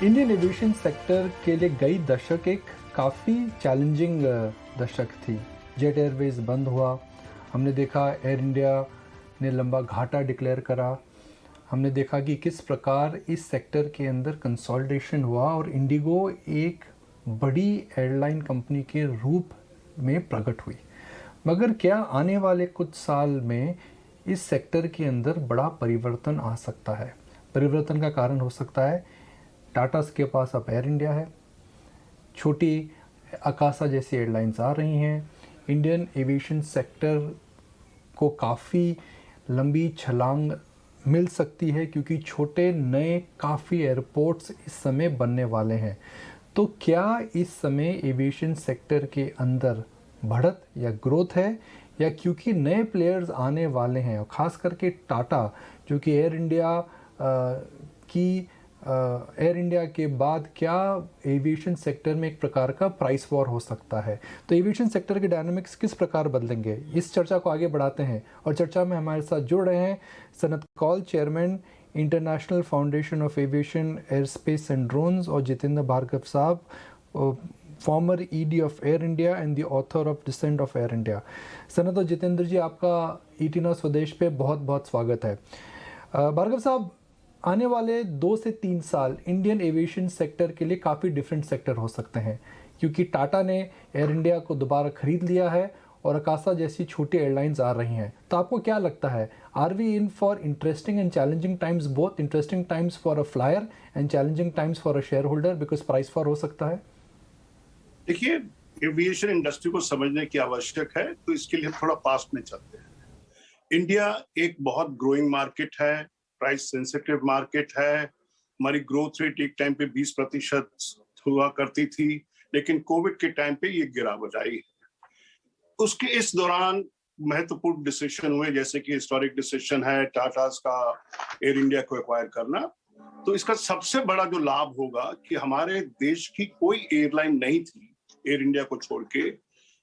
Indian aviation sector के लिए कई दशक एक काफ़ी चैलेंजिंग दशक थी। जेट एयरवेज बंद हुआ, हमने देखा एयर इंडिया ने लंबा घाटा डिक्लेयर करा, हमने देखा कि किस प्रकार इस सेक्टर के अंदर कंसोलिडेशन हुआ और इंडिगो एक बड़ी एयरलाइन कंपनी के रूप में प्रकट हुई। मगर क्या आने वाले कुछ साल में इस सेक्टर के अंदर बड़ा परिवर्तन आ सकता है? परिवर्तन का कारण हो सकता है टाटा के पास अब एयर इंडिया है, छोटी अकासा जैसी एयरलाइंस आ रही हैं, इंडियन एविएशन सेक्टर को काफ़ी लंबी छलांग मिल सकती है क्योंकि छोटे नए काफ़ी एयरपोर्ट्स इस समय बनने वाले हैं। तो क्या इस समय एविएशन सेक्टर के अंदर बढ़त या ग्रोथ है, या क्योंकि नए प्लेयर्स आने वाले हैं और ख़ास करके टाटा जो कि एयर इंडिया के बाद क्या एविएशन सेक्टर में एक प्रकार का प्राइस वॉर हो सकता है? तो एविएशन सेक्टर के डायनामिक्स किस प्रकार बदलेंगे, इस चर्चा को आगे बढ़ाते हैं। और चर्चा में हमारे साथ जुड़ रहे हैं Sanat Kaul, chairman international foundation of aviation airspace and drones, और जितेंद्र भार्गव साहब, former ED of air India and the author of descent of air India. Sanat और जितेंद्र जी, आपका ईटी नौ स्वदेश पे बहुत बहुत स्वागत है। भार्गव साहब, आने वाले 2 से 3 साल इंडियन एविएशन सेक्टर के लिए काफ़ी डिफरेंट सेक्टर हो सकते हैं क्योंकि टाटा ने एयर इंडिया को दोबारा खरीद लिया है और अकासा जैसी छोटी एयरलाइंस आ रही हैं। तो आपको क्या लगता है, are we in for interesting and challenging times, both interesting times for a flyer and challenging times for a shareholder because price for हो सकता है? देखिए, एविएशन इंडस्ट्री को समझने की आवश्यक है, तो इसके लिए हम थोड़ा पास्ट में चलते हैं। इंडिया एक बहुत ग्रोइंग मार्केट है, प्राइस सेंसिटिव मार्केट है। हमारी ग्रोथ रेट एक टाइम पे 20% हुआ करती थी, लेकिन कोविड के टाइम पे ये गिरावट आई। उसके इस दौरान महत्वपूर्ण डिसीजन हुए, जैसे कि हिस्टोरिक डिसीजन है टाटास का एयर इंडिया को एक्वायर करना। तो इसका सबसे बड़ा जो लाभ होगा कि हमारे देश की कोई एयरलाइन नहीं थी एयर इंडिया को छोड़ के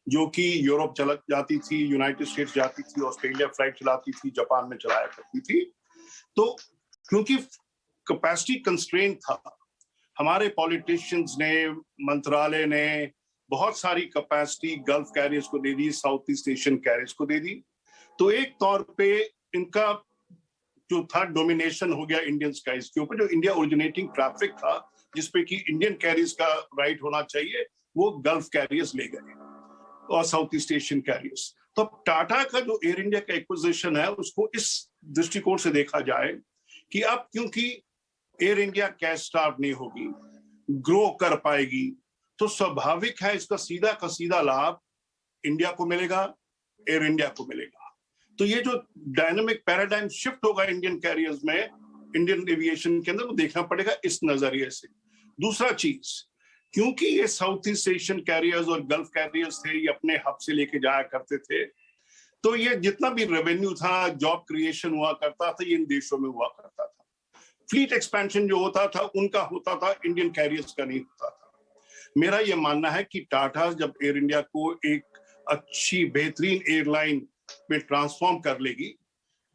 जो कि यूरोप चला जाती थी, यूनाइटेड स्टेट्स जाती थी, ऑस्ट्रेलिया फ्लाइट चलाती थी, जापान में चलाया करती थी। तो क्योंकि कैपेसिटी कंस्ट्रेंट था, हमारे पॉलिटिशियंस ने, मंत्रालय ने बहुत सारी कैपेसिटी गल्फ कैरियर्स को दे दी, साउथ ईस्ट एशियन कैरियर्स को दे दी। तो एक तौर पे इनका जो था डोमिनेशन हो गया इंडियन स्काइज के ऊपर। जो इंडिया ओरिजिनेटिंग ट्रैफिक था जिसपे कि इंडियन कैरियर्स का राइट होना चाहिए, वो गल्फ कैरियर्स ले गए और साउथ ईस्ट एशियन कैरियर्स। तो टाटा का जो एयर इंडिया का एक्विजिशन है उसको इस दृष्टिकोण से देखा जाए कि अब क्योंकि एयर इंडिया कैश स्टार्व नहीं होगी, ग्रो कर पाएगी, तो स्वाभाविक है इसका सीधा का सीधा लाभ इंडिया को मिलेगा, एयर इंडिया को मिलेगा। तो ये जो डायनामिक पैराडाइम शिफ्ट होगा इंडियन कैरियर्स में, इंडियन एविएशन के अंदर, वो देखना पड़ेगा इस नजरिए से। दूसरा चीज, क्योंकि ये साउथ ईस्ट एशियन कैरियर्स और गल्फ कैरियर्स थे, ये अपने हब से लेके जाया करते थे, तो ये जितना भी रेवेन्यू था, जॉब क्रिएशन हुआ करता था, ये इन देशों में हुआ करता था। फ्लीट एक्सपेंशन जो होता था उनका होता था, इंडियन कैरियर्स का नहीं होता था। मेरा ये मानना है कि टाटा जब एयर इंडिया को एक अच्छी बेहतरीन एयरलाइन में ट्रांसफॉर्म कर लेगी,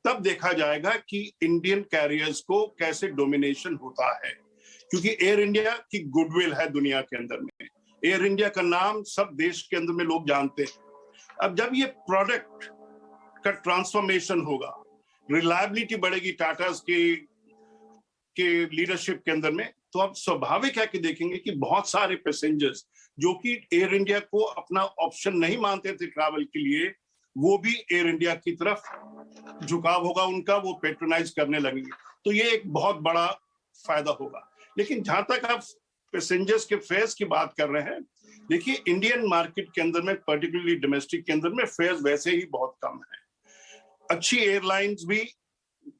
तब देखा जाएगा कि इंडियन कैरियर्स को कैसे डोमिनेशन होता है, क्योंकि एयर इंडिया की गुडविल है दुनिया के अंदर में। एयर इंडिया का नाम सब देश के अंदर में लोग जानते हैं। अब जब ये प्रोडक्ट का ट्रांसफॉर्मेशन होगा, रिलायबिलिटी बढ़ेगी टाटा के लीडरशिप के अंदर में, तो अब स्वाभाविक है कि देखेंगे कि बहुत सारे पैसेंजर्स जो कि एयर इंडिया को अपना ऑप्शन नहीं मानते थे ट्रैवल के लिए, वो भी एयर इंडिया की तरफ झुकाव होगा उनका, वो पेट्रोनाइज करने लगेंगे। तो ये एक बहुत बड़ा फायदा होगा। लेकिन जहां तक आप पैसेंजर्स के फेयर्स की बात कर रहे हैं, देखिए इंडियन मार्केट के अंदर में, पर्टिकुलरली डोमेस्टिक के अंदर में, फेयर्स वैसे ही बहुत कम है। अच्छी एयरलाइंस भी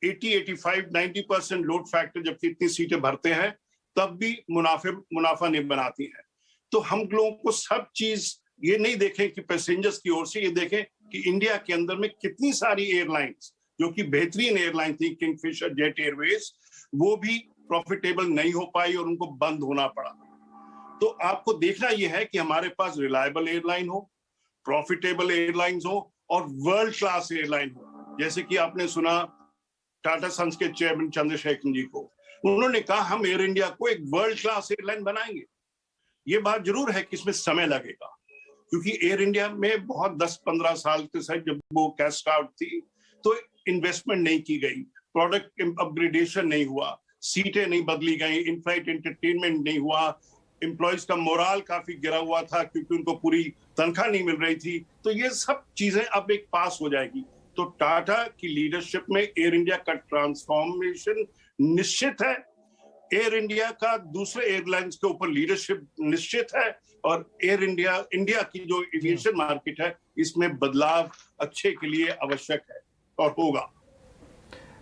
80, 85, 90% लोड फैक्टर जबकि इतनी सीटें भरते हैं, तब भी मुनाफा नहीं बनाती है। तो हम लोगों को सब चीज ये नहीं देखें कि पैसेंजर्स की ओर से, ये देखें कि इंडिया के अंदर में कितनी सारी एयरलाइंस जो कि बेहतरीन एयरलाइन थी, किंगफिशर, जेट एयरवेज, वो भी प्रॉफिटेबल नहीं हो पाई और उनको बंद होना पड़ा। तो आपको देखना यह है कि हमारे पास रिलायबल एयरलाइन हो, प्रॉफिटेबल एयरलाइंस हो और वर्ल्ड क्लास एयरलाइन हो। जैसे कि आपने सुना टाटा सन्स के चेयरमैन चंद्रशेखर जी को, उन्होंने कहा हम एयर इंडिया को एक वर्ल्ड क्लास एयरलाइन बनाएंगे। ये बात जरूर है कि इसमें समय लगेगा, क्योंकि एयर इंडिया में बहुत 10-15 साल के साथ जब वो कैस्ट आउट थी तो इन्वेस्टमेंट नहीं की गई, प्रोडक्ट अपग्रेडेशन नहीं हुआ, सीटें नहीं बदली गई, इन फ्लाइट एंटरटेनमेंट नहीं हुआ, एम्प्लॉयज का मोराल काफी गिरा हुआ था क्योंकि उनको पूरी तनख्वाह नहीं मिल रही थी। तो ये सब चीजें अब एक पास हो जाएगी। तो टाटा की लीडरशिप में एयर इंडिया का ट्रांसफॉर्मेशन निश्चित है, एयर इंडिया का दूसरे एयरलाइंस के ऊपर लीडरशिप निश्चित है, और एयर इंडिया की जो एविएशन मार्केट है इसमें बदलाव अच्छे के लिए आवश्यक है और होगा।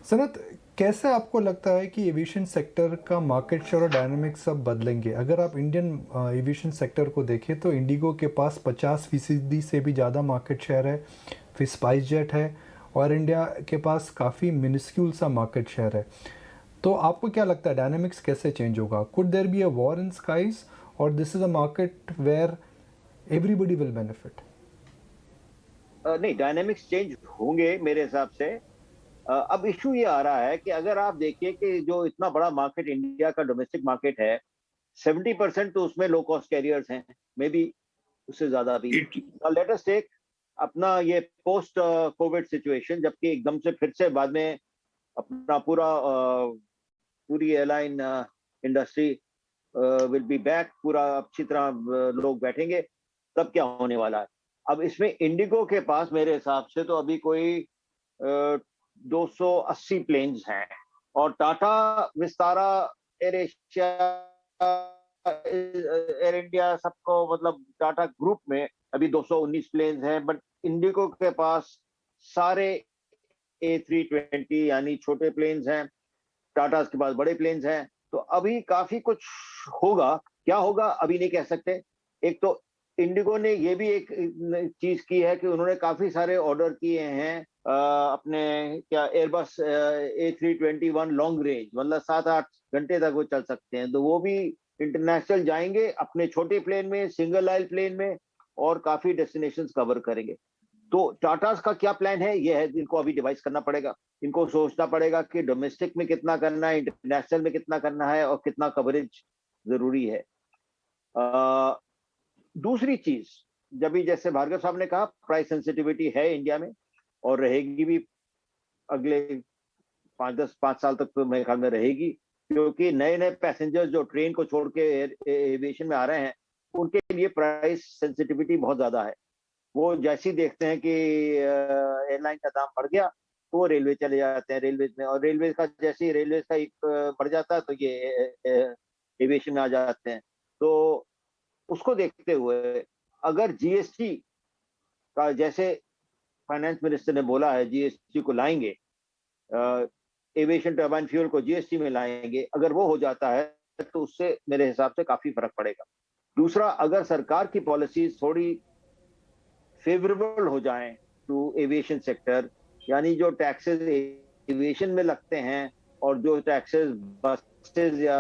सनत, कैसे आपको लगता है कि एविएशन सेक्टर का मार्केट शेयर और डायनामिक्स सब बदलेंगे? अगर आप इंडियन एविएशन सेक्टर को देखें तो इंडिगो के पास 50% से भी ज़्यादा मार्केट शेयर है, फिर स्पाइस जेट है, और इंडिया के पास काफ़ी मिनिस्क्यूल सा मार्केट शेयर है। तो आपको क्या लगता है डायनामिक्स कैसे चेंज होगा? Could there be a war in skies, और this is a market where everybody will benefit? नहीं, डायनेमिक्स चेंज होंगे मेरे हिसाब से। अब इशू ये आ रहा है कि अगर आप देखिए कि जो इतना बड़ा मार्केट इंडिया का डोमेस्टिक मार्केट है, 70% तो उसमें लो कॉस्ट कैरियर्स हैं, मे बी उससे ज्यादा भी। लेट अस टेक अपना ये पोस्ट कोविड सिचुएशन, जबकि एकदम से फिर से बाद में अपना पूरी airline industry will be back, पूरा अच्छी तरह लोग बैठेंगे, तब क्या होने वाला है? अब इसमें इंडिगो के पास मेरे हिसाब से तो अभी कोई 280 प्लेन्स हैं, और Tata, Vistara, air Asia, air India, सबको मतलब टाटा ग्रुप में अभी 219 प्लेन्स हैं। बट इंडिगो के पास सारे A320 यानी छोटे प्लेन्स हैं, टाटा के पास बड़े प्लेन्स हैं। तो अभी काफी कुछ होगा, क्या होगा अभी नहीं कह सकते। एक तो इंडिगो ने ये भी एक चीज की है कि उन्होंने काफी सारे ऑर्डर किए हैं अपने क्या एयरबस A321 लॉन्ग रेंज, मतलब 7-8 घंटे तक वो चल सकते हैं। तो वो भी इंटरनेशनल जाएंगे अपने छोटे प्लेन में, सिंगल आइल प्लेन में, और काफी डेस्टिनेशंस कवर करेंगे। तो टाटा का क्या प्लान है, ये है इनको अभी डिवाइस करना पड़ेगा। इनको सोचना पड़ेगा कि डोमेस्टिक में कितना करना है, इंटरनेशनल में कितना करना है, और कितना कवरेज जरूरी है। दूसरी चीज, जब भी जैसे भार्गव साहब ने कहा, प्राइस सेंसिटिविटी है इंडिया में और रहेगी भी, अगले 5 साल तक तो मेरे ख्याल में रहेगी, क्योंकि नए नए पैसेंजर्स जो ट्रेन को छोड़ के एविएशन में आ रहे हैं, उनके लिए प्राइस सेंसिटिविटी बहुत ज्यादा है। वो जैसे ही देखते हैं कि एयरलाइन का दाम बढ़ गया तो वो रेलवे चले जाते हैं, रेलवे में, और रेलवे का जैसे ही रेलवे का एक बढ़ जाता है तो ये एविएशन में आ जाते हैं। तो उसको देखते हुए अगर जीएसटी का, जैसे फाइनेंस मिनिस्टर ने बोला है जीएसटी को लाएंगे, एविएशन टर्बाइन फ्यूल को जीएसटी में लाएंगे, अगर वो हो जाता है तो उससे मेरे हिसाब से काफी फर्क पड़ेगा। दूसरा, अगर सरकार की पॉलिसीज थोड़ी फेवरेबल हो जाएं टू एविएशन सेक्टर, यानी जो टैक्सेस एविएशन में लगते हैं और जो टैक्सेस बसेस या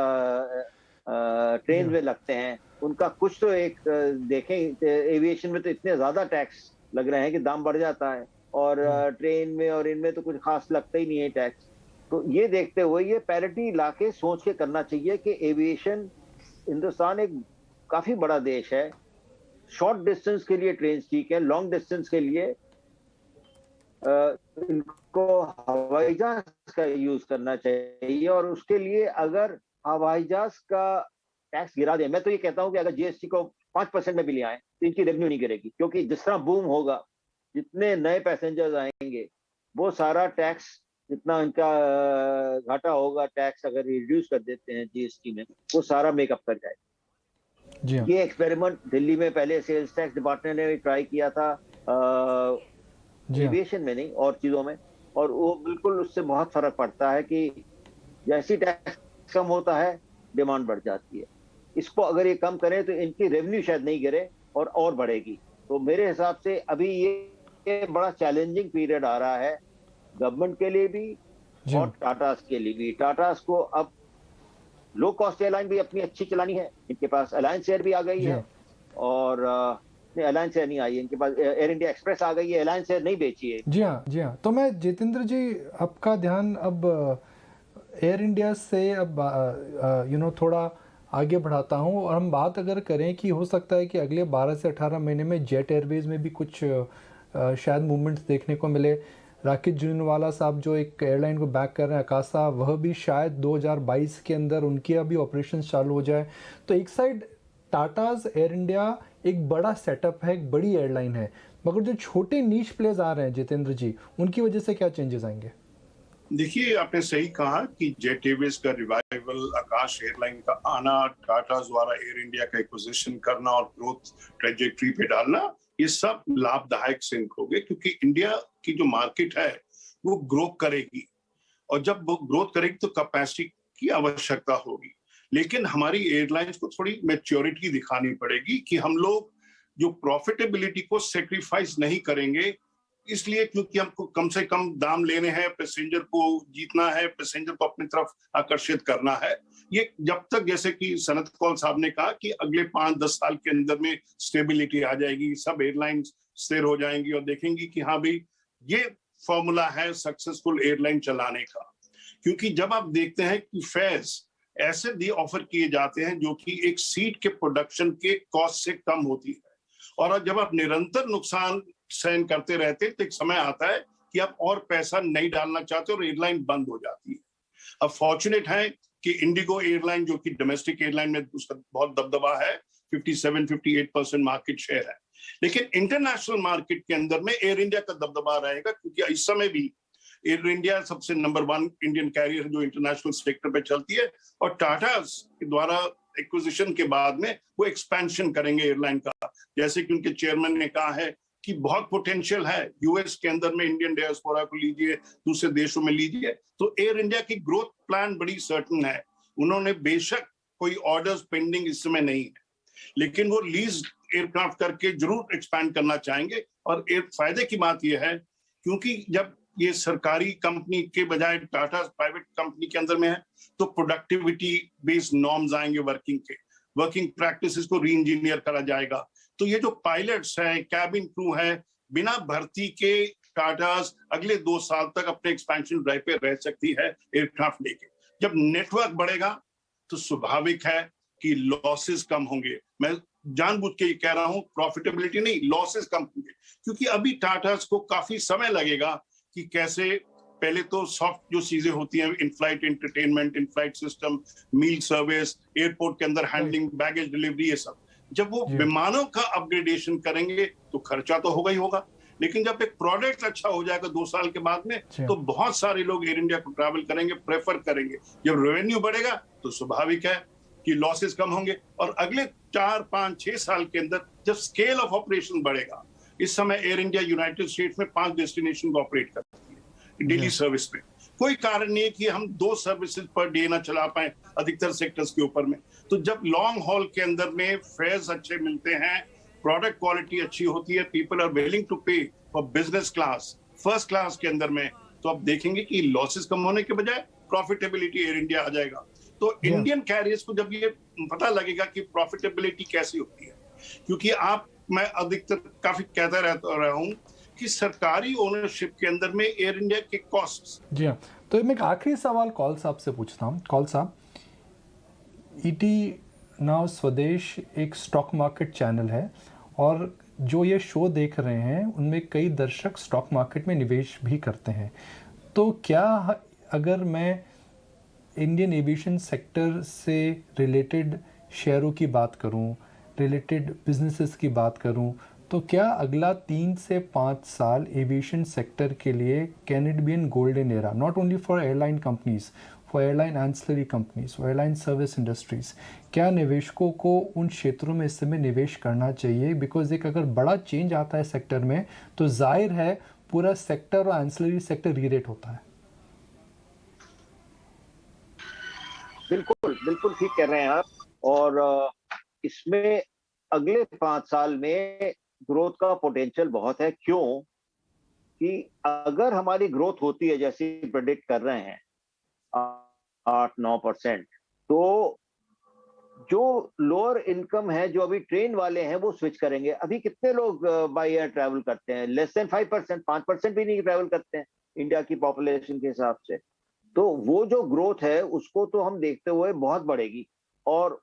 ट्रेन में लगते हैं, उनका कुछ तो एक देखें। एविएशन में तो इतने ज्यादा टैक्स लग रहे हैं कि दाम बढ़ जाता है, और ट्रेन में और इनमें तो कुछ खास लगता ही नहीं है टैक्स। तो ये देखते हुए ये पैरिटी लाके सोच के करना चाहिए कि एविएशन, हिंदुस्तान एक काफी बड़ा देश है, शॉर्ट डिस्टेंस के लिए ट्रेन ठीक है, लॉन्ग डिस्टेंस के लिए इनको हवाई जहाज का यूज करना चाहिए। और उसके लिए अगर हवाई जहाज का टैक्स गिरा दे, मैं तो ये कहता हूं कि अगर जीएसटी को 5% में भी ले आए तो इनकी रेवेन्यू नहीं गिरेगी, क्योंकि जिस तरह बूम होगा, जितने नए पैसेंजर्स आएंगे, वो सारा टैक्स, जितना इनका घाटा होगा, टैक्स अगर रिड्यूस कर देते हैं जीएसटी में, वो सारा मेकअप कर जाएगा। जी हाँ। ये एक्सपेरिमेंट दिल्ली में पहले सेल्स टैक्स डिपार्टमेंट ने ट्राई किया था, एविएशन में नहीं और चीजों में, और वो बिल्कुल उससे बहुत फर्क पड़ता है कि जैसी टैक्स कम होता है डिमांड बढ़ जाती है। इसको अगर ये कम करें तो इनकी रेवेन्यू शायद नहीं गिरे और बढ़ेगी। तो मेरे हिसाब से अभी ये बड़ा चैलेंजिंग पीरियड आ रहा है गवर्नमेंट के लिए भी और टाटास के लिए भी। टाटास को अब लो कॉस्ट एयरलाइन भी अपनी अच्छी चलानी है, इनके पास अलायंस एयर भी आ गई है, और अलायंस एयर नहीं आई है, इनके पास एयर इंडिया एक्सप्रेस आ गई है, अलायंस एयर नहीं बेची है। जी हाँ, जी हाँ। तो मैं जितेंद्र जी, आपका ध्यान अब एयर इंडिया से अब थोड़ा आगे बढ़ाता हूँ, और हम बात अगर करें कि हो सकता है कि अगले 12 से 18 महीने में जेट एयरवेज में भी कुछ शायद मूवमेंट्स देखने को मिले। राकेश जुनवाला साहब जो एक एयरलाइन को बैक कर रहे हैं, अकासा, वह भी शायद 2022 के अंदर उनके अभी ऑपरेशन चालू हो जाए। तो एक साइड टाटाज एयर इंडिया एक बड़ा सेटअप है, एक बड़ी एयरलाइन है, मगर जो छोटे नीश प्लेयर्स आ रहे हैं जितेंद्र जी, उनकी वजह से क्या चेंजेस आएंगे? देखिए, आपने सही कहा कि जेट एयरवेज का रिवाइवल, आकाश एयरलाइन का आना, टाटा द्वारा एयर इंडिया का एक्विजिशन करना और ग्रोथ ट्रेजेक्टरी पे डालना, ये सब लाभदायक सिंक हो गए, क्योंकि इंडिया की जो मार्केट है वो ग्रो करेगी, और जब वो ग्रोथ करेगी तो कैपेसिटी की आवश्यकता होगी। लेकिन हमारी एयरलाइंस को थोड़ी मैच्योरिटी दिखानी पड़ेगी कि हम लोग जो प्रॉफिटेबिलिटी को सेक्रीफाइस नहीं करेंगे, इसलिए क्योंकि हमको कम से कम दाम लेने हैं, पैसेंजर को जीतना है, पैसेंजर को अपनी तरफ आकर्षित करना है। ये जब तक, जैसे कि सनत कौल साहब ने कहा कि अगले 5-10 साल के अंदर में स्टेबिलिटी आ जाएगी, सब एयरलाइंस स्थिर हो जाएंगी और देखेंगी कि हाँ भाई, ये फॉर्मूला है सक्सेसफुल एयरलाइन चलाने का। क्योंकि जब आप देखते हैं कि फेयर्स ऐसे भी ऑफर किए जाते हैं जो कि एक सीट के प्रोडक्शन के कॉस्ट से कम होती है, और जब आप निरंतर नुकसान सहन करते रहते तो एक समय आता है कि आप और पैसा नहीं डालना चाहते और एयरलाइन बंद हो जाती है। अब फॉर्चुनेट है कि इंडिगो एयरलाइन, जो कि डोमेस्टिक एयरलाइन में उसका बहुत दबदबा है, 57-58% मार्केट शेयर है, लेकिन इंटरनेशनल मार्केट के अंदर में एयर इंडिया का दबदबा रहेगा, क्योंकि इस समय भी एयर इंडिया सबसे नंबर 1 इंडियन कैरियर जो इंटरनेशनल सेक्टर पे चलती है, और टाटा के द्वारा एक्विजिशन के बाद में वो एक्सपेंशन करेंगे एयरलाइन का। जैसे कि उनके चेयरमैन ने कहा है कि बहुत पोटेंशियल है यूएस के अंदर में, इंडियन डायस्पोरा को लीजिए, दूसरे देशों में लीजिए, तो एयर इंडिया की ग्रोथ प्लान बड़ी सर्टन है। उन्होंने बेशक कोई ऑर्डर्स पेंडिंग इस समय नहीं है, लेकिन वो लीज एयरक्राफ्ट करके जरूर एक्सपैंड करना चाहेंगे। और एक फायदे की बात यह है, क्योंकि जब ये सरकारी कंपनी के बजाय टाटा प्राइवेट कंपनी के अंदर में है, तो प्रोडक्टिविटी बेस्ड नॉर्म्स आएंगे, वर्किंग प्रैक्टिसेस को री इंजीनियर करा जाएगा। तो ये जो पायलट्स है, कैबिन क्रू है, बिना भर्ती के टाटास अगले 2 साल तक अपने एक्सपेंशन ड्राइव पे रह सकती है एयरक्राफ्ट लेके। जब नेटवर्क बढ़ेगा तो स्वाभाविक है कि लॉसेस कम होंगे। मैं जानबूझ के ये कह रहा हूं, प्रॉफिटेबिलिटी नहीं, लॉसेस कम होंगे, क्योंकि अभी टाटास को काफी समय लगेगा कि कैसे पहले तो सॉफ्ट जो चीजें होती हैं, in flight entertainment, in flight system, meal service, airport के अंदर हैंडलिंग, बैगेज डिलीवरी, ये सब जब वो विमानों का अपग्रेडेशन करेंगे तो खर्चा तो होगा ही होगा, लेकिन जब एक प्रोडक्ट अच्छा हो जाएगा 2 साल के बाद में, तो बहुत सारे लोग एयर इंडिया को ट्रैवल करेंगे, प्रेफर करेंगे। जब रेवेन्यू बढ़ेगा तो स्वाभाविक है कि लॉसेस कम होंगे, और अगले 4, 5, 6 साल के अंदर जब स्केल ऑफ ऑपरेशन बढ़ेगा, इस समय एयर इंडिया यूनाइटेड स्टेट्स में 5 डेस्टिनेशन को ऑपरेट करती है डेली सर्विस पे। कोई कारण नहीं है कि हम 2 सर्विसेज पर डे ना चला पाए अधिकतर सेक्टर्स के ऊपर में। तो जब लॉन्ग हॉल के अंदर में फेयर्स अच्छे मिलते हैं, प्रोडक्ट क्वालिटी अच्छी होती है, पीपल आर विलिंग टू पे for business class, first class के अंदर में, तो आप देखेंगे कि लॉसेस कम होने के बजाय प्रॉफिटेबिलिटी एयर इंडिया आ जाएगा। तो इंडियन कैरियर्स को जब ये पता लगेगा कि प्रॉफिटेबिलिटी कैसी होती है, क्योंकि मैं अधिकतर काफी कहता रहा हूं कि सरकारी ओनरशिप के अंदर में एयर इंडिया के कॉस्ट्स। जी हाँ, तो मैं एक आखिरी सवाल कौल साहब से पूछता हूँ। कौल साहब, ईटी नाउ स्वदेश एक स्टॉक मार्केट चैनल है, और जो ये शो देख रहे हैं उनमें कई दर्शक स्टॉक मार्केट में निवेश भी करते हैं। तो क्या अगर मैं इंडियन एविएशन सेक्टर से रिलेटेड शेयरों की बात करूं, रिलेटेड बिजनेसेस की बात करूं, तो क्या अगला 3 से 5 साल एविएशन सेक्टर के लिए can it be an golden era, not only for airline companies, for airline ancillary companies, for airline service industries? क्या निवेशकों को उन क्षेत्रों में इस समय निवेश करना चाहिए? बिकॉज एक अगर बड़ा चेंज आता है सेक्टर में तो जाहिर है पूरा सेक्टर और एंसिलरी सेक्टर रीरेट होता है। बिल्कुल बिल्कुल ठीक कह रहे हैं आप। और इसमें अगले 5 साल में ग्रोथ का पोटेंशियल बहुत है। क्यों? कि अगर हमारी ग्रोथ होती है जैसे प्रेडिक्ट कर रहे हैं 8-9%, तो जो लोअर इनकम है, जो अभी ट्रेन वाले हैं, वो स्विच करेंगे। अभी कितने लोग बाय एयर ट्रैवल करते हैं? लेस देन 5%, 5% भी नहीं ट्रैवल करते हैं इंडिया की पॉपुलेशन के हिसाब से। तो वो जो ग्रोथ है उसको तो हम देखते हुए बहुत बढ़ेगी, और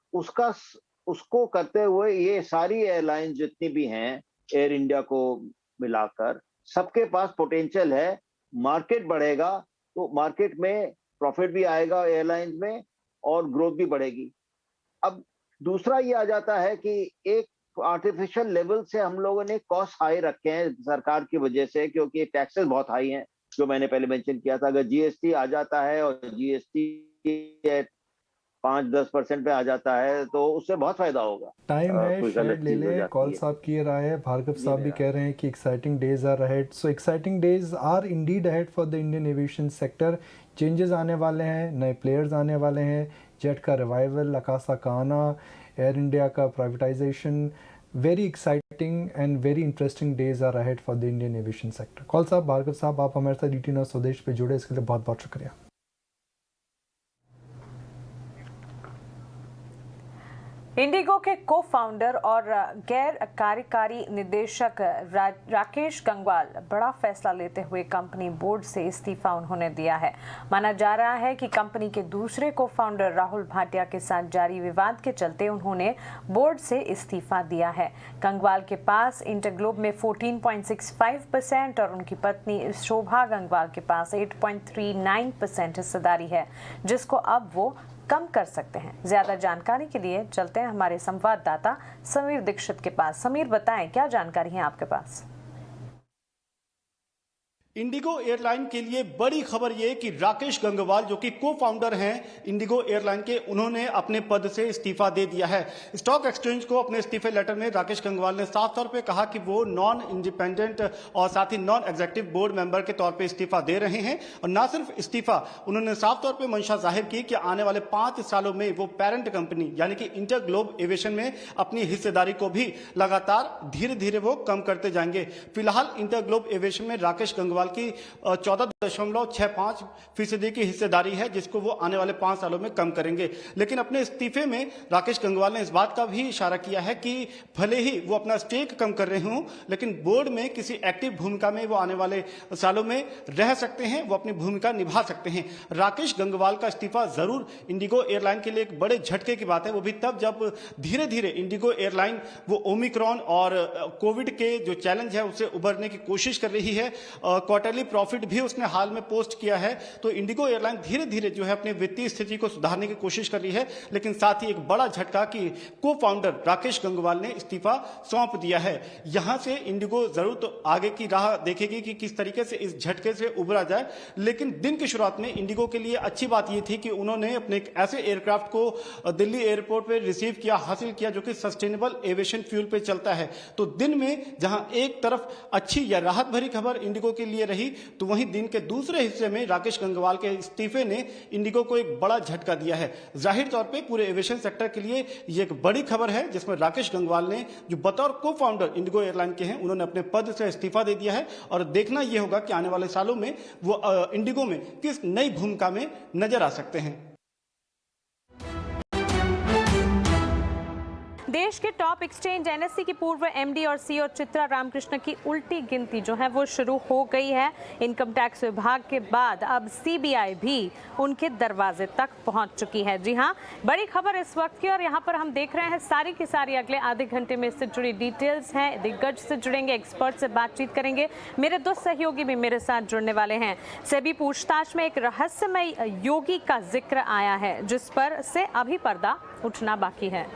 उसको करते हुए ये सारी एयरलाइंस जितनी भी हैं, एयर इंडिया को मिलाकर, सबके पास पोटेंशियल है। मार्केट बढ़ेगा तो मार्केट में प्रॉफिट भी आएगा एयरलाइंस में और ग्रोथ भी बढ़ेगी। अब दूसरा ये आ जाता है कि एक आर्टिफिशियल लेवल से हम लोगों ने कॉस्ट हाई रखे हैं सरकार की वजह से, क्योंकि टैक्सेस बहुत हाई हैं, जो मैंने पहले मेंशन किया था। अगर जीएसटी आ जाता है और जीएसटी 5-10% पे आ जाता है तो उससे बहुत फायदा होगा। टाइम है, कोई शायद गलत ले चीज हो लें। जाती कॉल है। साहब की राय है, भार्गव जी साहब भी मेरा। कह रहे हैं कि exciting days are ahead. So exciting days are indeed ahead for the Indian aviation sector. Changes आने वाले हैं, नए प्लेयर्स आने वाले हैं, जेट का रिवाइवल, अकासा का आना, एयर इंडिया का privatisation. Very exciting and very interesting days are ahead for the Indian aviation sector. Kaul साहब, भार्गव साहब, आप हमारे साथ DT न्यूज़ स्वदेश पे जुड़े, इसके लिए बहुत बहुत शुक्रिया। इंडिगो के को फाउंडर और गैर कार्यकारी निदेशक राकेश गंगवाल बड़ा फैसला लेते हुए कंपनी बोर्ड से इस्तीफा उन्होंने दिया है। माना जा रहा है कि कंपनी के दूसरे को फाउंडर राहुल भाटिया के साथ जारी विवाद के चलते उन्होंने बोर्ड से इस्तीफा दिया है। गंगवाल के पास इंटरग्लोब में 14.65% और उनकी पत्नी शोभा गंगवाल के पास 8.39% हिस्सेदारी है, जिसको अब वो कम कर सकते हैं। ज्यादा जानकारी के लिए चलते हैं हमारे संवाददाता समीर दीक्षित के पास। समीर, बताएं क्या जानकारी है आपके पास? इंडिगो एयरलाइन के लिए बड़ी खबर ये कि राकेश गंगवाल जो कि को फाउंडर हैं इंडिगो एयरलाइन के, उन्होंने अपने पद से इस्तीफा दे दिया है। स्टॉक एक्सचेंज को अपने इस्तीफे लेटर में राकेश गंगवाल ने साफ तौर पे कहा कि वो नॉन इंडिपेंडेंट और साथ ही नॉन एग्जीक्यूटिव बोर्ड मेंबर के तौर पे इस्तीफा दे रहे हैं। और ना सिर्फ इस्तीफा, उन्होंने साफ तौर पर मंशा जाहिर की कि आने वाले 5 सालों में वो पेरेंट कंपनी यानी कि इंटरग्लोब एविएशन में अपनी हिस्सेदारी को भी लगातार धीरे धीरे वो कम करते जाएंगे। फिलहाल इंटरग्लोब एविएशन में राकेश गंगवाल की 14.65% की हिस्सेदारी है, जिसको वो आने वाले 5 सालों में कम करेंगे। लेकिन अपने इस्तीफे में राकेश गंगवाल ने इस बात का भी इशारा किया है कि भले ही वो अपना स्टेक कम कर रहे हों, लेकिन बोर्ड में किसी एक्टिव भूमिका में वो आने वाले सालों में रह सकते हैं, वो अपनी भूमिका निभा सकते हैं। राकेश गंगवाल का इस्तीफा जरूर इंडिगो एयरलाइन के लिए एक बड़े झटके की बात है, वो भी तब जब धीरे धीरे इंडिगो एयरलाइन वो ओमिक्रॉन और कोविड के जो चैलेंज है उससे उभरने की कोशिश कर रही है। क्वार्टरली प्रॉफिट भी उसने हाल में पोस्ट किया है। तो इंडिगो एयरलाइन धीरे धीरे जो है अपनी वित्तीय स्थिति को सुधारने की कोशिश कर रही है, लेकिन साथ ही एक बड़ा झटका कि को फाउंडर राकेश गंगवाल ने इस्तीफा सौंप दिया है। यहां से इंडिगो जरूर तो आगे की राह देखेगी कि किस तरीके से इस झटके से उभरा जाए। लेकिन दिन की शुरुआत में इंडिगो के लिए अच्छी बात यह थी कि उन्होंने अपने एक ऐसे एयरक्राफ्ट को दिल्ली एयरपोर्ट पर रिसीव किया, हासिल किया, जो कि सस्टेनेबल एविएशन फ्यूल पे चलता है। तो दिन में जहां एक तरफ अच्छी या राहत भरी खबर इंडिगो के लिए रही, तो वहीं दिन के दूसरे हिस्से में राकेश गंगवाल के इस्तीफे ने इंडिगो को एक बड़ा झटका दिया है। जाहिर तौर पे पूरे एविएशन सेक्टर के लिए ये एक बड़ी खबर है, जिसमें राकेश गंगवाल ने जो बतौर को फाउंडर इंडिगो एयरलाइन के हैं, उन्होंने अपने पद से इस्तीफा दे दिया है। और देखना यह होगा कि आने वाले सालों में वो इंडिगो में किस नई भूमिका में नजर आ सकते हैं। देश के टॉप एक्सचेंज NSE की पूर्व MD और CEO चित्रा रामकृष्ण की उल्टी गिनती जो है वो शुरू हो गई है। इनकम टैक्स विभाग के बाद अब CBI भी उनके दरवाजे तक पहुंच चुकी है। जी हां, बड़ी खबर इस वक्त की, और यहां पर हम देख रहे हैं सारी की सारी अगले आधे घंटे में इससे जुड़ी डिटेल्स हैं। दिग्गज से जुड़ेंगे, एक्सपर्ट से बातचीत करेंगे। मेरे 2 सहयोगी भी मेरे साथ जुड़ने वाले हैं। सेबी पूछताछ में एक रहस्यमय योगी का जिक्र आया है, जिस पर से अभी पर्दा उठना बाकी है।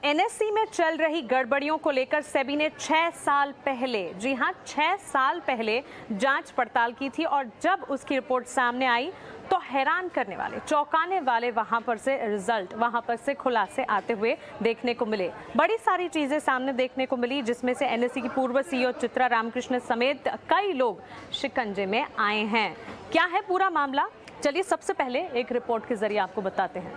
NSE में चल रही गड़बड़ियों को लेकर सेबी ने 6 साल पहले, जी हां 6 साल पहले जांच पड़ताल की थी, और जब उसकी रिपोर्ट सामने आई तो हैरान करने वाले, चौंकाने वाले वहां पर से रिजल्ट, वहां पर से खुलासे आते हुए देखने को मिले। बड़ी सारी चीजें सामने देखने को मिली, जिसमें से NSE की पूर्व CEO चित्रा रामकृष्ण समेत कई लोग शिकंजे में आए हैं। क्या है पूरा मामला, चलिए सबसे पहले एक रिपोर्ट के जरिए आपको बताते हैं।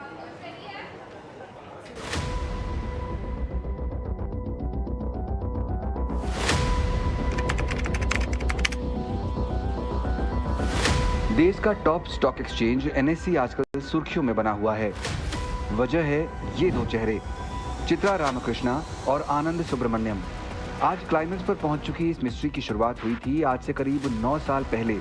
देश का टॉप स्टॉक एक्सचेंज NSE आजकल सुर्खियों में बना हुआ है। वजह है ये 2 चेहरे, चित्रा रामकृष्णा और आनंद सुब्रमण्यम। आज क्लाइमेक्स पर पहुंच चुकी इस मिस्ट्री की शुरुआत हुई थी आज से करीब 9 साल पहले,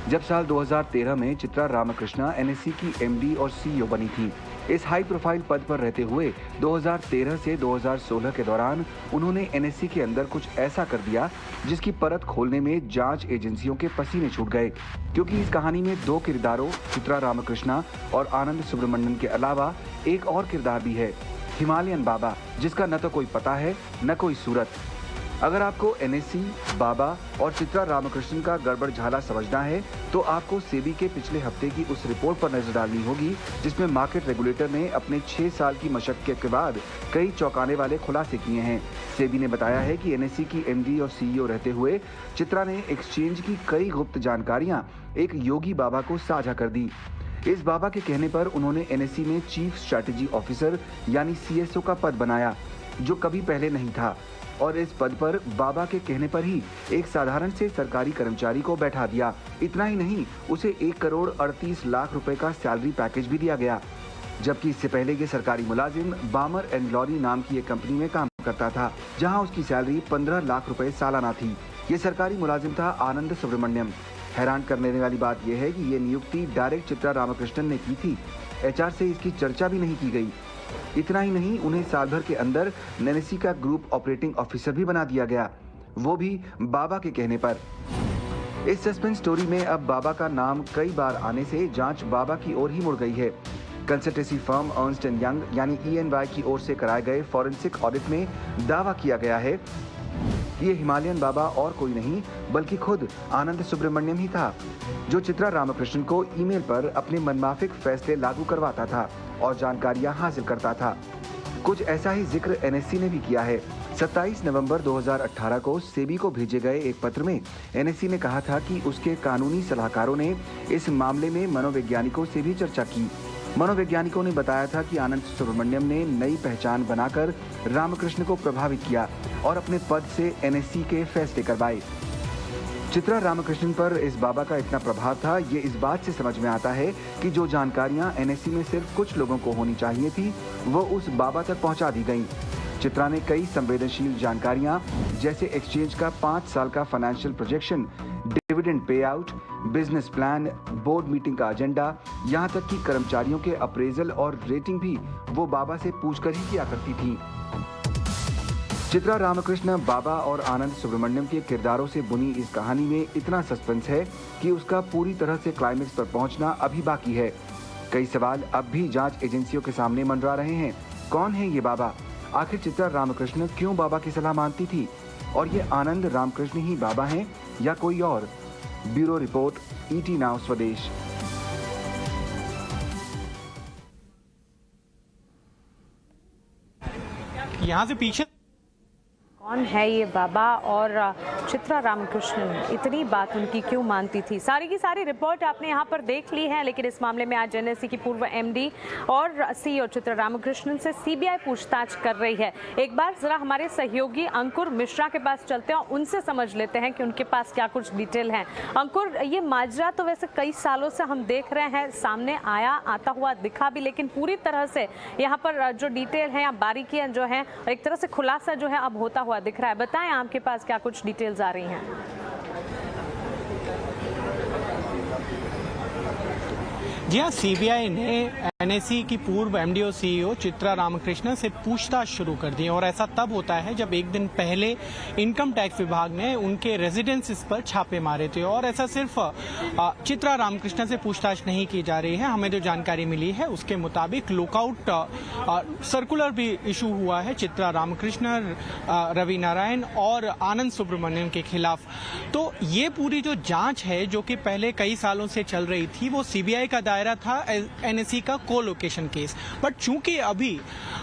जब साल 2013 में चित्रा रामकृष्णा एनएससी की एमडी और सीईओ बनी थी। इस हाई प्रोफाइल पद पर रहते हुए 2013 से 2016 के दौरान उन्होंने एनएससी के अंदर कुछ ऐसा कर दिया जिसकी परत खोलने में जांच एजेंसियों के पसीने छूट गए, क्योंकि इस कहानी में 2 किरदारों चित्रा रामकृष्णा और आनंद सुब्रमण्यम के अलावा एक और किरदार भी है, हिमालयन बाबा, जिसका न तो कोई पता है न कोई सूरत। अगर आपको एनएससी, बाबा और चित्रा रामकृष्णन का गड़बड़ झाला समझना है तो आपको सेबी के पिछले हफ्ते की उस रिपोर्ट पर नजर डालनी होगी जिसमें मार्केट रेगुलेटर ने अपने 6 साल की मशक्कत के बाद कई चौंकाने वाले खुलासे किए हैं। सेबी ने बताया है कि एनएससी की एमडी और सीईओ रहते हुए चित्रा ने एक्सचेंज की कई गुप्त जानकारियां एक योगी बाबा को साझा कर दी। इस बाबा के कहने पर उन्होंने एनएससी में चीफ स्ट्रैटेजी ऑफिसर यानी सीएसओ का पद बनाया, जो कभी पहले नहीं था, और इस पद पर बाबा के कहने पर ही एक साधारण से सरकारी कर्मचारी को बैठा दिया। इतना ही नहीं, उसे 1 करोड़ 38 लाख रुपए का सैलरी पैकेज भी दिया गया, जबकि इससे पहले ये सरकारी मुलाजिम बामर एंड ग्लोरी नाम की एक कंपनी में काम करता था, जहां उसकी सैलरी 15 लाख रुपए सालाना थी। ये सरकारी मुलाजिम था आनंद सुब्रमण्यम। हैरान करने वाली बात यह है कि ये नियुक्ति डायरेक्ट चित्रा रामकृष्णन ने की थी, एचआर से इसकी चर्चा भी नहीं की गई। इतना ही नहीं, उन्हें साल भर के अंदर एनएससी का ग्रुप ऑपरेटिंग ऑफिसर भी बना दिया गया, वो भी बाबा के कहने पर। इस सस्पेंस स्टोरी में अब बाबा का नाम कई बार आने से जांच बाबा की ओर ही मुड़ गई है। Consultancy firm Ernst and young यानी EY की ओर से कराए गए फॉरेंसिक ऑडिट में दावा किया गया है कि ये हिमालयन बाबा और कोई नहीं बल्कि खुद आनंद सुब्रमण्यम ही था, जो चित्रा रामकृष्णन को ईमेल पर अपने मनमाफिक फैसले लागू करवाता था और जानकारियां हासिल करता था। कुछ ऐसा ही जिक्र एनएससी ने भी किया है। 27 नवंबर 2018 को सेबी को भेजे गए एक पत्र में एनएससी ने कहा था कि उसके कानूनी सलाहकारों ने इस मामले में मनोवैज्ञानिकों से भी चर्चा की। मनोवैज्ञानिकों ने बताया था कि आनंद सुब्रमण्यम ने नई पहचान बनाकर रामकृष्ण को प्रभावित किया और अपने पद से एनएससी के फैसले करवाए। चित्रा रामकृष्णन पर इस बाबा का इतना प्रभाव था, ये इस बात से समझ में आता है कि जो जानकारियां एनएससी में सिर्फ कुछ लोगों को होनी चाहिए थी, वो उस बाबा तक पहुंचा दी गईं। चित्रा ने कई संवेदनशील जानकारियां जैसे एक्सचेंज का 5 साल का financial projection, dividend pay out, business plan, board meeting का एजेंडा, यहाँ तक कि कर्मचारियों के अप्रेजल और रेटिंग भी वो बाबा से पूछकर ही किया करती थी। चित्रा रामकृष्ण, बाबा और आनंद सुब्रमण्यम के किरदारों से बुनी इस कहानी में इतना सस्पेंस है कि उसका पूरी तरह से क्लाइमेक्स पर पहुंचना अभी बाकी है। कई सवाल अब भी जांच एजेंसियों के सामने मंडरा रहे हैं। कौन है ये बाबा? आखिर चित्रा रामकृष्ण क्यों बाबा की सलाह मानती थी? और ये आनंद रामकृष्ण ही बाबा हैं या कोई और? ब्यूरो रिपोर्ट, ET नाउ स्वदेश। यहाँ से पीछे कौन है ये बाबा और चित्रा रामकृष्णन, इतनी बात उनकी क्यों मानती थी? सारी की सारी रिपोर्ट आपने यहाँ पर देख ली है, लेकिन इस मामले में आज एनएससी की पूर्व एमडी और सीईओ चित्रा रामकृष्णन से सीबीआई पूछताछ कर रही है। एक बार जरा हमारे सहयोगी अंकुर मिश्रा के पास चलते हैं, उनसे समझ लेते हैं कि उनके पास क्या कुछ डिटेल है। अंकुर, ये माजरा तो वैसे कई सालों से हम देख रहे हैं, सामने आता हुआ दिखा भी, लेकिन पूरी तरह से यहाँ पर जो डिटेल है या बारीकियां जो है, एक तरह से खुलासा जो है अब होता हुआ दिख रहा है। बताएं आपके पास क्या कुछ डिटेल्स आ रही हैं? जी हाँ, सीबीआई ने एनएससी की पूर्व एमडी और सीईओ चित्रा रामकृष्णन से पूछताछ शुरू कर दी, और ऐसा तब होता है जब एक दिन पहले इनकम टैक्स विभाग ने उनके रेजिडेंसेस पर छापे मारे थे। और ऐसा सिर्फ चित्रा रामकृष्णन से पूछताछ नहीं की जा रही है। हमें जो जानकारी मिली है उसके मुताबिक लुकआउट सर्कुलर भी इशू हुआ है चित्रा रामकृष्णन, रवि नारायण और आनंद सुब्रमण्यम के खिलाफ। तो ये पूरी जो जांच है जो कि पहले कई सालों से चल रही थी, वो सीबीआई का दायरा था एनएससी का कोलोकेशन केस। बट चूंकि अभी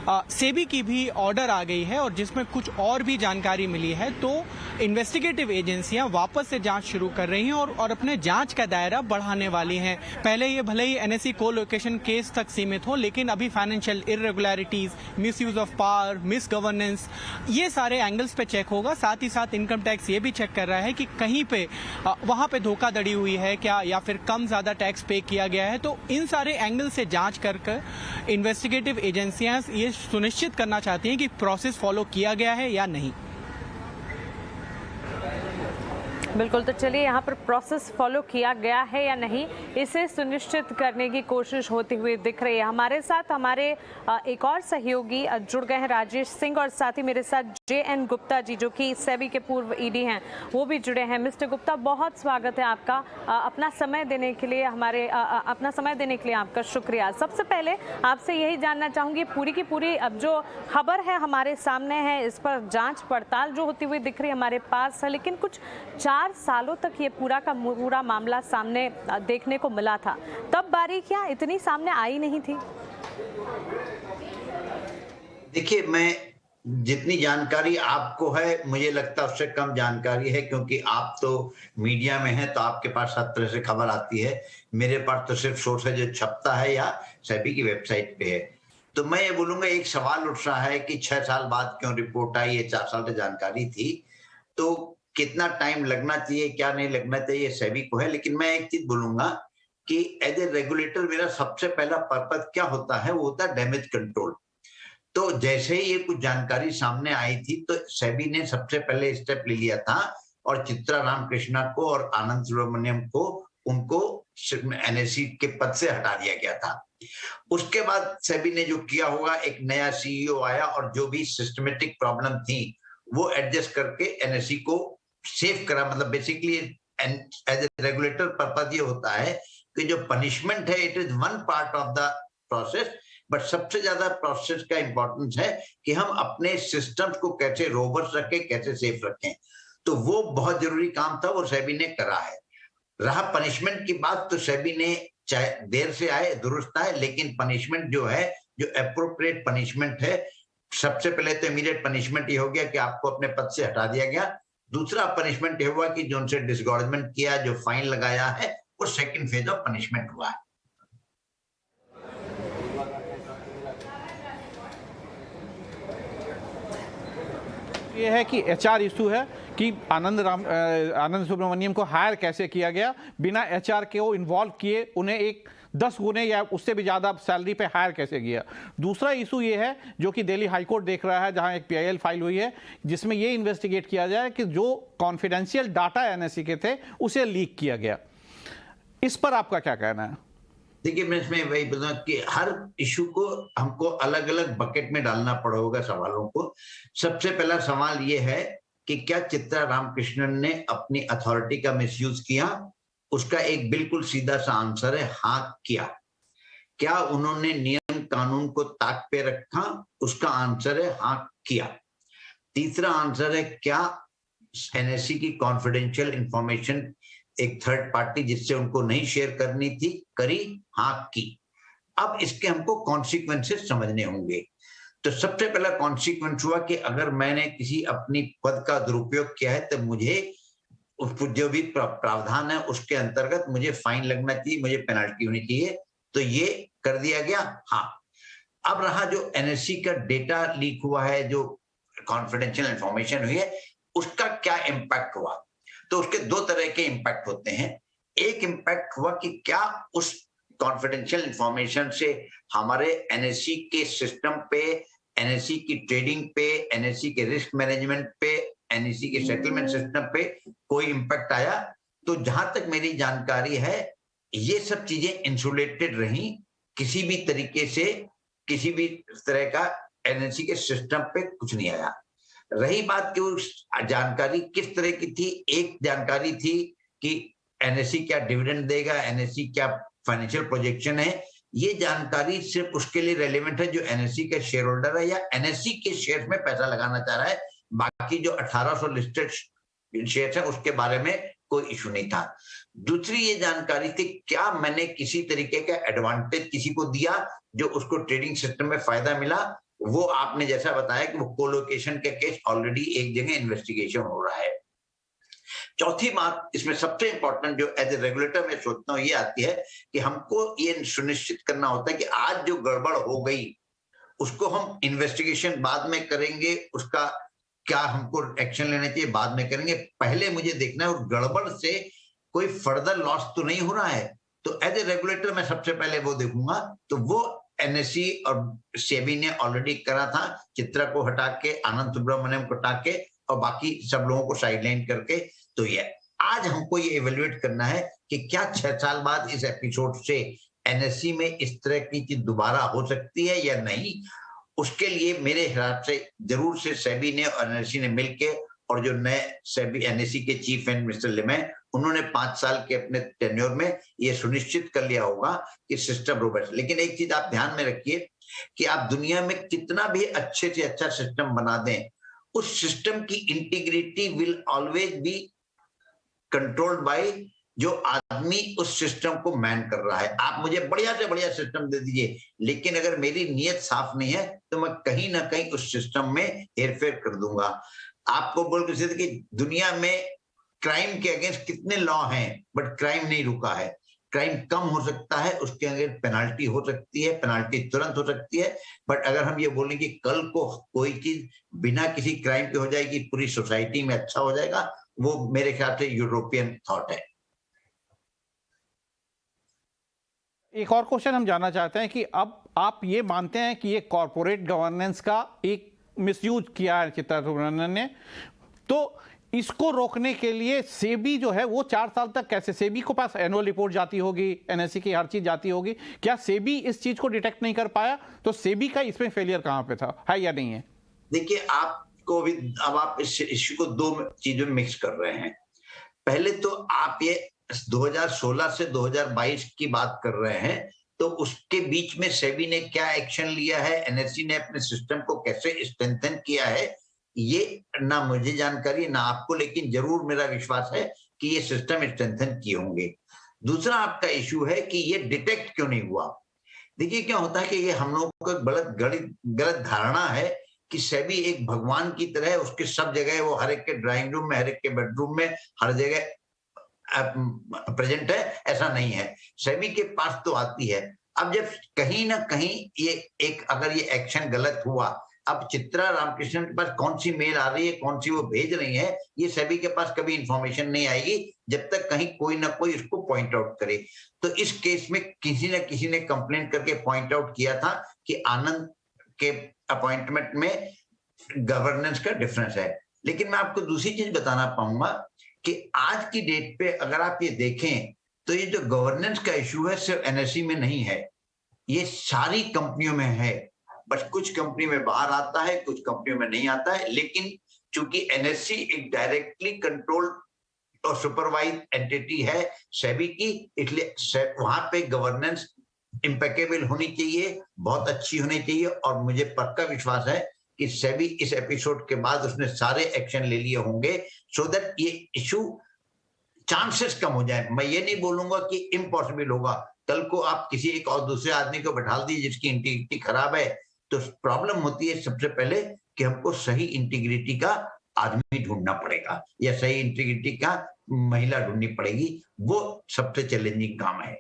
सेबी की भी ऑर्डर आ गई है और जिसमें कुछ और भी जानकारी मिली है, तो इन्वेस्टिगेटिव एजेंसियां वापस से जांच शुरू कर रही हैं और अपने जांच का दायरा बढ़ाने वाली हैं। पहले ये भले ही एनएससी कोलोकेशन केस तक सीमित हो, लेकिन अभी financial irregularities, misuse of power, miss governance, ये सारे एंगल्स पे चेक होगा। साथ ही साथ इनकम टैक्स ये भी चेक कर रहा है कि कहीं पे वहां पे धोखाधड़ी हुई है क्या, या फिर कम ज्यादा टैक्स पे किया गया है। तो इन सारे एंगल से जांच कर इन्वेस्टिगेटिव एजेंसियां ये सुनिश्चित करना चाहती हैं कि प्रोसेस फॉलो किया गया है या नहीं। बिल्कुल, तो चलिए यहाँ पर प्रोसेस फॉलो किया गया है या नहीं, इसे सुनिश्चित करने की कोशिश होती हुई दिख रही है। हमारे साथ हमारे एक और सहयोगी जुड़ गए हैं, राजेश सिंह, और साथ ही मेरे साथ JN गुप्ता जी, जो कि सेबी के पूर्व ED हैं, वो भी जुड़े हैं। मिस्टर गुप्ता, बहुत स्वागत है आपका। अपना समय देने के लिए आपका शुक्रिया। सबसे पहले आपसे यही जानना चाहूँगी, पूरी की पूरी अब जो खबर है हमारे सामने है, इस पर जाँच पड़ताल जो होती हुई दिख रही है हमारे पास है, लेकिन कुछ 4 सालों तक ये पूरा मामला सामने देखने को मिला था। तब बारीकियां इतनी सामने आई नहीं थी। देखिए, मैं जितनी जानकारी आपको है, मुझे लगता है उससे कम जानकारी है, क्योंकि आप तो मीडिया में हैं, तो आपके पास हर तरह से खबर आती है। मेरे पास तो सिर्फ सोर्स है जो छपता है या सेबी की वेबसाइट पे है। तो मैं ये बोलूंगा, एक सवाल उठ रहा है कि 6 साल बाद क्यों रिपोर्ट आई, ये 4 साल से जानकारी थी, तो कितना टाइम लगना चाहिए, क्या नहीं लगना चाहिए, सेबी को है। लेकिन मैं एक चीज बोलूंगा कि एज ए रेगुलेटर मेरा सबसे पहला पर्पज क्या होता है, वो होता है डैमेज कंट्रोल। तो जैसे ही ये कुछ जानकारी सामने आई थी, तो सेबी ने सबसे पहले स्टेप ले लिया था और चित्रा रामकृष्णा को और आनंद सुब्रमण्यम को उनको NSE के पद से हटा दिया गया था। उसके बाद सेबी ने जो किया होगा, एक नया CEO आया और जो भी सिस्टमेटिक प्रॉब्लम थी वो एडजस्ट करके NSE को सेव करा। मतलब basically as a regulator purpose ये होता है कि जो पनिशमेंट है, it is one part of the process, but सबसे ज्यादा प्रोसेस का इंपॉर्टेंस है कि हम अपने सिस्टम्स को कैसे रोबस्ट रखें, कैसे सेफ रखें। तो वो बहुत जरूरी काम था, वो सेबी ने करा है। रहा पनिशमेंट की बात, तो सेबी ने चाहे देर से आए, दुरुस्त आए, लेकिन पनिशमेंट जो है, जो अप्रोप्रिएट पनिशमेंट है, सबसे पहले तो इमीडिएट पनिशमेंट ये हो गया कि आपको अपने पद से हटा दिया गया। दूसरा पनिशमेंट ये हुआ कि जो उनसे डिसगॉर्जमेंट किया, जो फाइन लगाया है, वो सेकंड फेज ऑफ पनिशमेंट हुआ है। ये है कि HR इशू है कि आनंद सुब्रमण्यम को हायर कैसे किया गया, बिना HR के वो इन्वॉल्व किए, उन्हें एक 10 गुने या उससे भी ज़्यादा सैलरी पे हायर कैसे किया। दूसरा इशू ये है जो कि दिल्ली हाई कोर्ट देख रहा है, जहां एक PIL फाइल हुई है जिसमें ये इन्वेस्टिगेट किया जाए कि जो कॉन्फिडेंशियल डाटा NSE के थे उसे लीक किया गया। इस पर आपका क्या कहना है? देखिए, मैं इसमें वही बोलूंगा कि हर इशू को हमको अलग अलग बकेट में डालना पड़ेगा सवालों को। सबसे पहला सवाल ये है कि क्या चित्रा रामकृष्णन ने अपनी अथॉरिटी का मिसयूज किया? उसका एक बिल्कुल सीधा सा आंसर है, हाँ किया। क्या उन्होंने नियम कानून को ताक पे रखा? उसका आंसर है हाँ किया। तीसरा आंसर है, क्या NSE की कॉन्फिडेंशियल इंफॉर्मेशन एक थर्ड पार्टी जिससे उनको नहीं शेयर करनी थी, करी? हाँ की। अब इसके हमको कॉन्सिक्वेंसेस समझने होंगे। तो सबसे पहला कॉन्सिक्वेंस हुआ कि अगर मैंने किसी अपनी पद का दुरुपयोग किया है तो मुझे जो भी प्रावधान है उसके अंतर्गत मुझे फाइन लगना चाहिए, मुझे पेनल्टी होनी चाहिए। तो ये कर दिया गया, हाँ। अब रहा जो NSE का डेटा लीक हुआ है, जो कॉन्फिडेंशियल इंफॉर्मेशन हुई है, उसका क्या इम्पैक्ट हुआ? तो उसके 2 तरह के इम्पैक्ट होते हैं। एक इम्पैक्ट हुआ कि क्या उस कॉन्फिडेंशियल इंफॉर्मेशन से हमारे NSE के सिस्टम पे, NSE की ट्रेडिंग पे, NSE के रिस्क मैनेजमेंट पे, NSE के सेटलमेंट सिस्टम पे कोई इम्पैक्ट आया? तो जहां तक मेरी जानकारी है, ये सब चीजें इंसुलेटेड रही, किसी भी तरीके से किसी भी तरह का NSE के सिस्टम पे कुछ नहीं आया। रही बात कि उस जानकारी किस तरह की थी, एक जानकारी थी कि NSE क्या डिविडेंड देगा, NSE क्या फाइनेंशियल प्रोजेक्शन है। ये जानकारी सिर्फ उसके लिए रेलेवेंट है जो NSE का शेयर होल्डर है या NSE के शेयर में पैसा लगाना चाह रहा है। बाकी जो 1800 लिस्टेड शेयर है उसके बारे में कोई इशू नहीं था। दूसरी ये जानकारी थी, क्या मैंने किसी तरीके का एडवांटेज किसी को दिया जो उसको ट्रेडिंग सिस्टम में फायदा मिला? वो आपने जैसा बताया कि वो कोलोकेशन के केस ऑलरेडी एक जगह इन्वेस्टिगेशन हो रहा है। चौथी बात इसमें सबसे इंपॉर्टेंट जो एज ए रेगुलेटर मैं सोचता हूँ ये आती है कि हमको ये सुनिश्चित करना होता है कि आज जो गड़बड़ हो गई उसको हम इन्वेस्टिगेशन बाद में करेंगे, उसका क्या हमको एक्शन लेना चाहिए बाद में करेंगे। पहले मुझे देखना है उस गड़बड़ से कोई फर्दर लॉस तो नहीं हो रहा है। तो एज ए रेगुलेटर मैं सबसे पहले वो देखूंगा। तो वो NSE और सेबी ने ऑलरेडी करा था, चित्रा को हटा के, आनंद सुब्रमण्यम को हटा के और बाकी सब लोगों को साइडलाइन करके। तो ये आज हमको ये इवेल्युएट करना है कि क्या 6 साल बाद इस एपिसोड से एनएससी में इस तरह की चीज दोबारा हो सकती है या नहीं। उसके लिए मेरे हिसाब से जरूर से सेबी ने और एनएससी ने मिलके, और जो नए सेबी एनएससी के चीफ एंड मिस्टर लिमे, उन्होंने 5 साल के अपने टेन्योर में ये सुनिश्चित कर लिया होगा कि सिस्टम रोबस्ट। लेकिन एक चीज आप ध्यान में रखिए कि आप दुनिया में कितना भी अच्छे से अच्छा सिस्टम बना दें, उस सिस्टम की integrity will always be controlled by जो आदमी उस सिस्टम को मैन कर रहा है। आप मुझे बढ़िया से बढ़िया सिस्टम दे दीजिए, लेकिन अगर मेरी नीयत साफ नहीं है तो मैं कहीं ना कहीं उस सिस्टम में हेरफेर कर दूंगा। आपको बोल के कि दुनिया में क्राइम के अगेंस्ट कितने लॉ हैं, बट क्राइम नहीं रुका है। क्राइम कम हो सकता है, उसके अगेंस्ट पेनाल्टी हो सकती है, पेनाल्टी तुरंत हो सकती है, बट अगर हम ये बोलें कि कल को कोई चीज बिना किसी क्राइम के हो जाएगी, पूरी सोसाइटी में अच्छा हो जाएगा, वो मेरे ख्याल से यूरोपियन थॉट है। एक और क्वेश्चन हम जानना चाहते हैं कि अब आप ये मानते हैं कि ये कॉर्पोरेट गवर्नेंस का एक मिसयूज किया है चित्रा सुब्रमण्यन ने, तो इसको रोकने के लिए सेबी जो है वो 4 साल तक कैसे, सेबी को पास एनुअल रिपोर्ट जाती होगी, एनएससी की हर चीज जाती होगी, क्या सेबी इस चीज को डिटेक्ट नहीं कर पाया? तो सेबी का इसमें फेलियर कहां पे था, है या नहीं है? देखिए, आपको भी अब आप इस इश्यू को 2 चीजों में मिक्स कर रहे हैं। पहले तो आप ये 2016 से 2022 की बात कर रहे हैं, तो उसके बीच में सेबी ने क्या एक्शन लिया है, एनएससी ने अपने सिस्टम को कैसे स्ट्रेंथन किया है, ये ना मुझे जानकारी ना आपको, लेकिन जरूर मेरा विश्वास है कि ये सिस्टम स्ट्रेंथन किए होंगे। दूसरा आपका इश्यू है कि ये डिटेक्ट क्यों नहीं हुआ। देखिए, क्या होता है कि ये हम लोगों को गलत धारणा है कि सेबी एक भगवान की तरह, उसके सब जगह वो हर एक के ड्राइंग रूम में, हर एक के बेडरूम में, हर जगह प्रेजेंट है। ऐसा नहीं है, सेबी के पास तो आती है। अब जब कहीं ना कहीं ये एक अगर ये एक्शन गलत हुआ, अब चित्रा रामकृष्णन के पास कौन सी मेल आ रही है, कौन सी वो भेज रही है, ये सेबी के पास कभी इंफॉर्मेशन नहीं आएगी जब तक कहीं कोई ना कोई इसको पॉइंट आउट करे। तो इस केस में किसी न किसी ने कंप्लेंट करके पॉइंट आउट किया था कि आनंद के अपॉइंटमेंट में गवर्नेंस का डिफरेंस है। लेकिन मैं आपको दूसरी चीज बताना पाऊंगा कि आज की डेट पे अगर आप ये देखें तो ये जो गवर्नेंस का इश्यू है सिर्फ एनएससी में नहीं है, ये सारी कंपनियों में है। बस कुछ कंपनी में बाहर आता है, कुछ कंपनियों में नहीं आता है। लेकिन चूंकि एनएससी एक डायरेक्टली कंट्रोल्ड और सुपरवाइज एंटिटी है सेबी की, इसलिए वहां पे गवर्नेंस इम्पेकेबल होनी चाहिए, बहुत अच्छी होनी चाहिए। और मुझे पक्का विश्वास है कि सेबी इस एपिसोड के बाद उसने सारे एक्शन ले लिए होंगे सो दैट ये इशू चांसेस कम हो जाए। मैं ये नहीं बोलूंगा कि इम्पॉसिबल होगा, कल को आप किसी एक और दूसरे आदमी को बैठा दीजिए जिसकी इंटीग्रिटी खराब है, तो प्रॉब्लम होती है सबसे पहले कि हमको सही इंटीग्रिटी का आदमी ढूंढना पड़ेगा या सही इंटीग्रिटी का महिला ढूंढनी पड़ेगी। वो सबसे चैलेंजिंग काम है।